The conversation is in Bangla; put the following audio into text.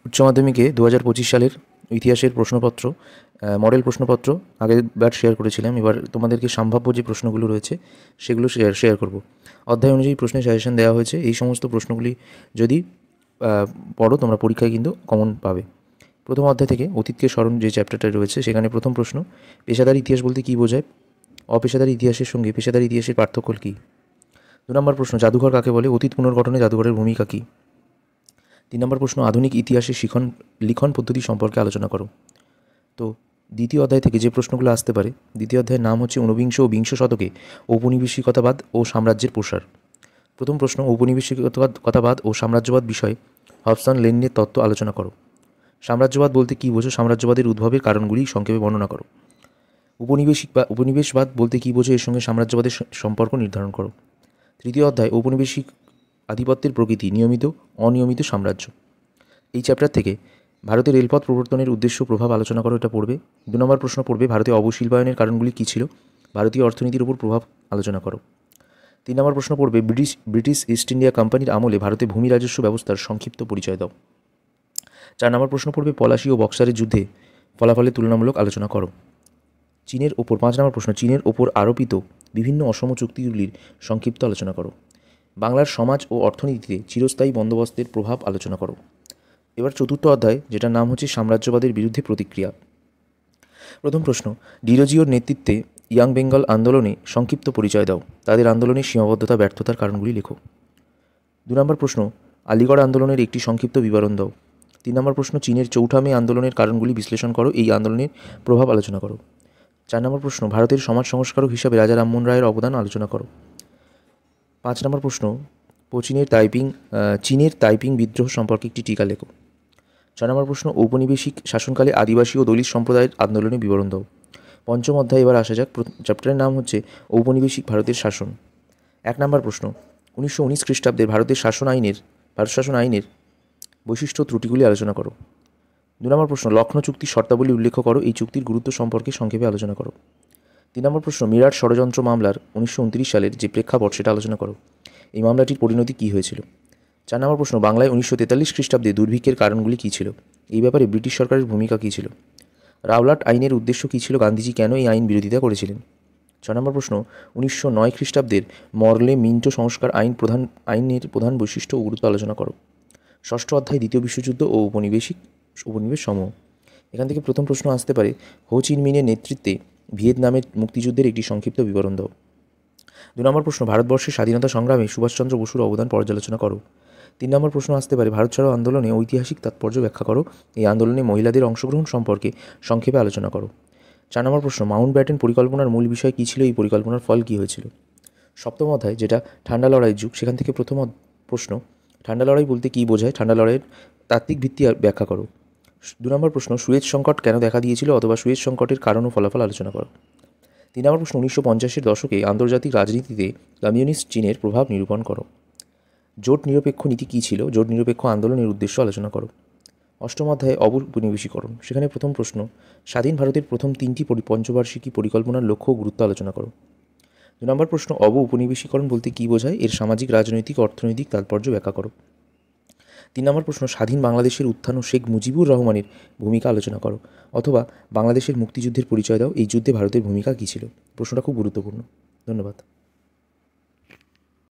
উচ্চ মাধ্যমিকে 2025 সালের ইতিহাসের প্রশ্নপত্র, মডেল প্রশ্নপত্র আগেরবার শেয়ার করেছিলাম। এবার তোমাদেরকে সম্ভাব্য যে প্রশ্নগুলো রয়েছে সেগুলো শেয়ার করব। অধ্যায় অনুযায়ী প্রশ্নের সাজেশন দেওয়া হয়েছে। এই সমস্ত প্রশ্নগুলি যদি পড়ো তোমরা পরীক্ষায় কিন্তু কমন পাবে। প্রথম অধ্যায় থেকে অতীতকে স্মরণ যে চ্যাপ্টারটা রয়েছে সেখানে প্রথম প্রশ্ন, পেশাদার ইতিহাস বলতে কী বোঝায়? অপেশাদার ইতিহাসের সঙ্গে পেশাদার ইতিহাসের পার্থক্য কী? 2 নম্বর প্রশ্ন, জাদুঘর কাকে বলে? অতীত পুনর্গঠনে জাদুঘরের ভূমিকা কী? 3 নম্বর প্রশ্ন, আধুনিক ইতিহাসের লিখন পদ্ধতি সম্পর্কে আলোচনা করো। তো দ্বিতীয় অধ্যায় থেকে যে প্রশ্নগুলো আসতে পারে, দ্বিতীয় অধ্যায়ের নাম হচ্ছে ঊনবিংশ ও বিংশ শতকে ঔপনিবেশিকতাবাদ ও সাম্রাজ্যের প্রসার। প্রথম প্রশ্ন, ঔপনিবেশিকতাবাদ ও সাম্রাজ্যবাদ বিষয়ে হবসন লেনিনের তত্ত্ব আলোচনা করো। সাম্রাজ্যবাদ বলতে কী বোঝো? সাম্রাজ্যবাদের উদ্ভবের কারণগুলি সংক্ষেপে বর্ণনা করো। উপনিবেশবাদ বলতে কী বোঝো? এর সঙ্গে সাম্রাজ্যবাদের সম্পর্ক নির্ধারণ করো। তৃতীয় অধ্যায়, ঔপনিবেশিক আধিপত্যের প্রকৃতি, নিয়মিত অনিয়মিত সাম্রাজ্য। এই চ্যাপ্টার থেকে ভারতের রেলপথ প্রবর্তনের উদ্দেশ্য প্রভাব আলোচনা করো, এটা পড়বে। 2 নম্বর প্রশ্ন পড়বে, ভারতীয় অবশিল্পায়নের কারণগুলি কী ছিল? ভারতীয় অর্থনীতির উপর প্রভাব আলোচনা করো। 3 নম্বর প্রশ্ন পড়বে, ব্রিটিশ ইস্ট ইন্ডিয়া কোম্পানির আমলে ভারতে ভূমি রাজস্ব ব্যবস্থার সংক্ষিপ্ত পরিচয় দাও। 4 নম্বর প্রশ্ন পড়বে, পলাশী ও বক্সারের যুদ্ধে ফলাফলের তুলনামূলক আলোচনা করো। 5 নম্বর প্রশ্ন, চীনের ওপর আরোপিত বিভিন্ন অসম চুক্তিগুলির সংক্ষিপ্ত আলোচনা করো। বাংলার সমাজ ও অর্থনীতিতে চিরস্থায়ী বন্দোবস্তের প্রভাব আলোচনা করো। এবার চতুর্থ অধ্যায়, যেটার নাম হচ্ছে সাম্রাজ্যবাদের বিরুদ্ধে প্রতিক্রিয়া। প্রথম প্রশ্ন, ডিরোজিওর নেতৃত্বে ইয়াং বেঙ্গল আন্দোলনে সংক্ষিপ্ত পরিচয় দাও। তাদের আন্দোলনের সীমাবদ্ধতা, ব্যর্থতার কারণগুলি লেখো। 2 নম্বর প্রশ্ন, আলিগড় আন্দোলনের একটি সংক্ষিপ্ত বিবরণ দাও। 3 নম্বর প্রশ্ন, চীনের চৌঠা মে আন্দোলনের কারণগুলি বিশ্লেষণ করো, এই আন্দোলনের প্রভাব আলোচনা করো। 4 নম্বর প্রশ্ন, ভারতের সমাজ সংস্কারক হিসাবে রাজা রামমোহন রায়ের অবদান আলোচনা করো। 5 নম্বর প্রশ্ন, চীনের তাইপিং বিদ্রোহ সম্পর্কে একটি টিকা লেখো। 6 নম্বর প্রশ্ন, ঔপনিবেশিক শাসনকালে আদিবাসী ও দলিত সম্প্রদায়ের আন্দোলনের বিবরণ দাও। পঞ্চম অধ্যায় এবার আসা যাক। চ্যাপ্টারের নাম হচ্ছে ঔপনিবেশিক ভারতের শাসন। 1 নম্বর প্রশ্ন, 1919 খ্রিস্টাব্দের ভারত শাসন আইনের বৈশিষ্ট্য ত্রুটিগুলি আলোচনা করো। 2 নম্বর প্রশ্ন, লখনৌ চুক্তির শর্তাবলী উল্লেখ করো, এই চুক্তির গুরুত্ব সম্পর্কে সংক্ষেপে আলোচনা করো। 3 নম্বর প্রশ্ন, মিরাট ষড়যন্ত্র মামলার 1929 সালের যে প্রেক্ষাপট সেটা আলোচনা করো, এই মামলাটির পরিণতি কী হয়েছিল। 4 নম্বর প্রশ্ন, বাংলায় 1943 খ্রিস্টাব্দে দুর্ভিক্ষের কারণগুলি কী ছিল? এই ব্যাপারে ব্রিটিশ সরকারের ভূমিকা কী ছিল? রাওলাট আইনের উদ্দেশ্য কী ছিল? গান্ধীজি কেন এই আইন বিরোধিতা করেছিলেন? 6 নম্বর প্রশ্ন, 1909 খ্রিস্টাব্দের মরলে মিন্টো সংস্কার আইনের প্রধান বৈশিষ্ট্য ও গুরুত্ব আলোচনা করো। ষষ্ঠ অধ্যায়, দ্বিতীয় বিশ্বযুদ্ধ ও উপনিবেশ সমূহ। এখান থেকে প্রথম প্রশ্ন আসতে পারে, হো চি মিনের নেতৃত্বে ভিয়েতনামের মুক্তিযুদ্ধের একটি সংক্ষিপ্ত বিবরণ দাও। 2 নম্বর প্রশ্ন, ভারতবর্ষের স্বাধীনতা সংগ্রামে সুভাষচন্দ্র বসুর অবদান পর্যালোচনা করো। 3 নম্বর প্রশ্ন আসতে পারে, ভারত ছাড়ো আন্দোলনে ঐতিহাসিক তাৎপর্য ব্যাখ্যা করো, এই আন্দোলনে মহিলাদের অংশগ্রহণ সম্পর্কে সংক্ষেপে আলোচনা করো। 4 নম্বর প্রশ্ন, মাউন্টব্যাটেন পরিকল্পনার মূল বিষয় কী ছিল? এই পরিকল্পনার ফল কী হয়েছিল? সপ্তম অধ্যায়, যেটা ঠান্ডা লড়াইয়ের যুগ, সেখান থেকে প্রথম প্রশ্ন, ঠান্ডা লড়াই বলতে কী বোঝায়? ঠান্ডা লড়াইয়ের তাত্ত্বিক ভিত্তি ব্যাখ্যা করো। 2 নম্বর প্রশ্ন, সুয়েজ সংকট কেন দেখা দিয়েছিল, অথবা সুয়েজ সংকটের কারণ ও ফলাফল আলোচনা করো। 3 নম্বর প্রশ্ন, 1950-এর দশকে আন্তর্জাতিক রাজনীতিতে কমিউনিস্ট চীনের প্রভাব নিরূপণ করো। জোট নিরপেক্ষ নীতি কী ছিল? জোট নিরপেক্ষ আন্দোলনের উদ্দেশ্য আলোচনা করো। অষ্টম অধ্যায়ে উপনিবেশীকরণ, সেখানে প্রথম প্রশ্ন, স্বাধীন ভারতের প্রথম 3টি পঞ্চবার্ষিকী পরিকল্পনার লক্ষ্য ও গুরুত্ব আলোচনা করো। 2 নম্বর প্রশ্ন, উপনিবেশীকরণ বলতে কী বোঝায়? এর সামাজিক, রাজনৈতিক, অর্থনৈতিক তাৎপর্য ব্যাখ্যা করো। 3 নম্বর প্রশ্ন, স্বাধীন বাংলাদেশের উত্থান ও শেখ মুজিবুর রহমানের ভূমিকা আলোচনা করো, অথবা বাংলাদেশের মুক্তিযুদ্ধের পরিচয় দাও, এই যুদ্ধে ভারতের ভূমিকা কী ছিল? প্রশ্নটা খুব গুরুত্বপূর্ণ। ধন্যবাদ।